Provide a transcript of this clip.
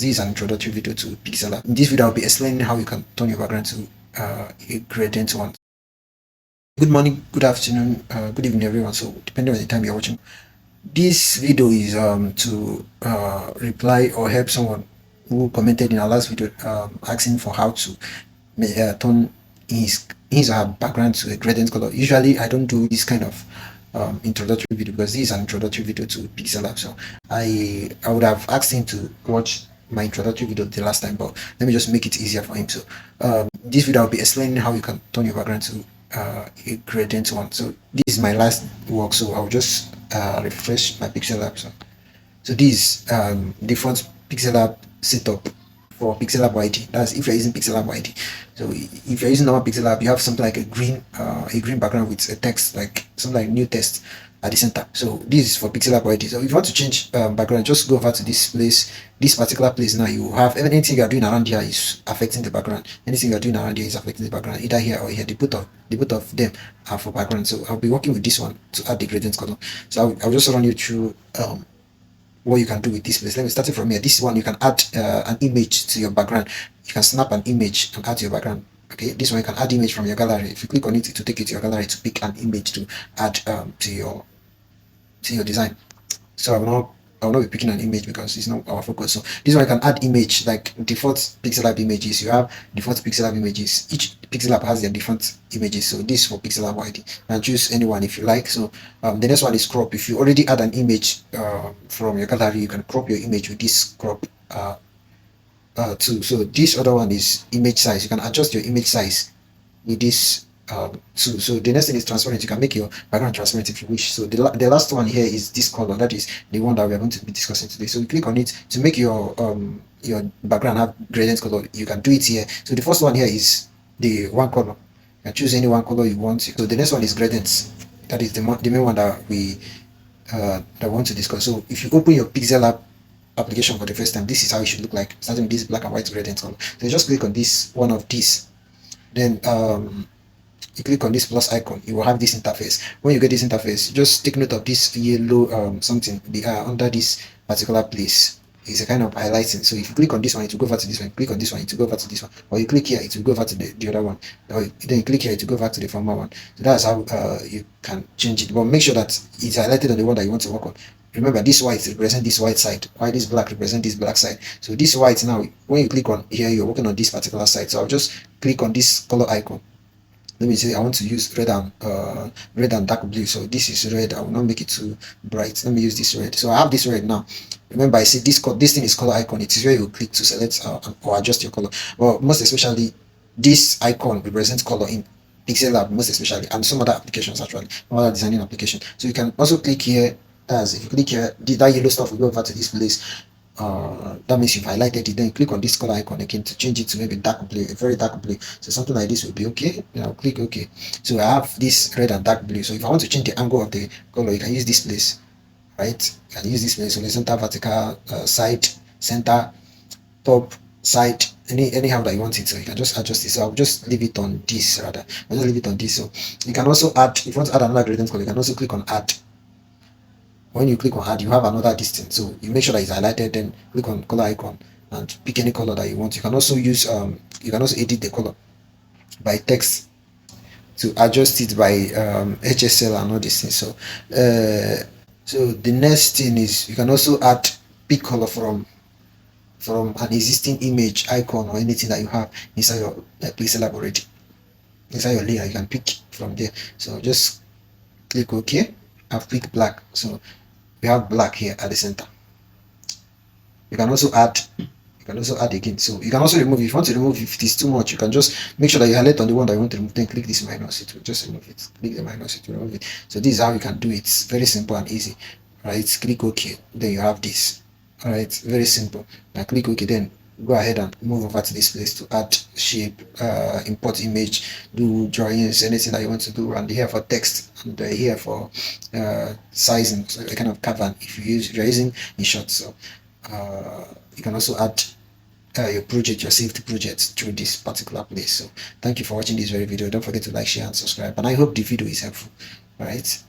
This is an introductory video to PixelLab. In this video, I'll be explaining how you can turn your background to a gradient one. Good morning, good afternoon, good evening, everyone. So depending on the time you're watching, this video is to reply or help someone who commented in our last video asking for how to turn his or her background to a gradient color. Usually, I don't do this kind of introductory video because this is an introductory video to PixelLab. So I would have asked him to watch my introductory video the last time, but let me just make it easier for him. So this video I'll be explaining how you can turn your background to a gradient one. So this is my last work, so I'll just refresh my PixelLab. So this default PixelLab setup for PixelLab YT. That's if you're using PixelLab YT. So if you're using normal PixelLab, you have something like a green background with a text, like something like new text at the center. So this is for PixelLab YT. So if you want to change background, just go over to this place, this particular place. Now you have anything you are doing around here is affecting the background. Anything you are doing around here is affecting the background, either here or here. The both of them are for background. So I'll be working with this one to add the gradient color. So I'll just run you through what you can do with this place. Let me start it from here. This one, you can add an image to your background. You can snap an image and add to your background. Okay, this one you can add image from your gallery. If you click on it, it will take you to your gallery to pick an image to add to your design. So I will not be picking an image because it's not our focus. So this one you can add image, like default PixelLab images. You have default PixelLab images. Each PixelLab has their default images. So this for PixelLab YT, and choose anyone if you like. So the next one is crop. If you already add an image from your gallery, you can crop your image with this crop too. So this other one is image size. You can adjust your image size with this so the next thing is transparent. You can make your background transparent if you wish. So the last one here is this color. That is the one that we are going to be discussing today. So you click on it to make your background have gradient color. You can do it here. So the first one here is the one color. You can choose any one color you want. So the next one is gradients. That is the main one that we want to discuss. So if you open your PixelLab application for the first time, this is how it should look like, starting with this black and white gradient color. So you just click on this one of these, then you click on this plus icon, you will have this interface. When you get this interface, just take note of this yellow something under this particular place. It's a kind of highlighting. So if you click on this one, it will go over to this one. Click on this one, it will go over to this one. Or you click here, it will go over to the other one. Or then you click here, it will go back to the former one. So that's how you can change it. But make sure that it's highlighted on the one that you want to work on. Remember, this white represents this white side, while this black represents this black side. So this white now, when you click on here, you're working on this particular side. So I'll just click on this color icon. Let me say I want to use red and dark blue. So this is red. I will not make it too bright. Let me use this red. So I have this red now. Remember, I see this thing is color icon. It is where you click to select or adjust your color. Well, most especially this icon represents color in PixelLab, most especially, and some other applications actually, some other designing application. So you can also click here. As if you click here, that yellow stuff will go over to this place. That means you've highlighted it. Then you click on this color icon again to change it to maybe dark blue, a very dark blue. So something like this will be okay. Then I'll click OK. So I have this red and dark blue. So if I want to change the angle of the color, you can use this place, right? You can use this place, horizontal, vertical, side, center, top, side, anyhow that you want it. So you can just adjust it. So I'll just leave it on this rather. I'll just leave it on this. So you can also add, if you want to add another gradient color, you can also click on add. When you click on add, you have another distance. So you make sure that it's highlighted, then click on color icon and pick any color that you want. You can also use you can also edit the color by text to adjust it by HSL and all these things. So so the next thing is you can also add pick color from an existing image, icon, or anything that you have inside your PixelLab already. Inside your layer, you can pick from there. So just click OK. I've picked black. So we have black here at the center. You can also add again. So you can also remove. If you want to remove, if it is too much, you can just make sure that you highlight on the one that you want to remove, then click this minus, it will just remove it. Click the minus, it will remove it. So this is how you can do it. It's very simple and easy. Right, click OK, then you have this. All right, very simple. Now click OK, then go ahead and move over to this place to add shape, import image, do drawings, anything that you want to do. And here for text, and here for sizing, so a kind of cover if you're using InShot. So you can also add your project, your saved project through this particular place. So thank you for watching this very video. Don't forget to like, share, and subscribe. And I hope the video is helpful. All right.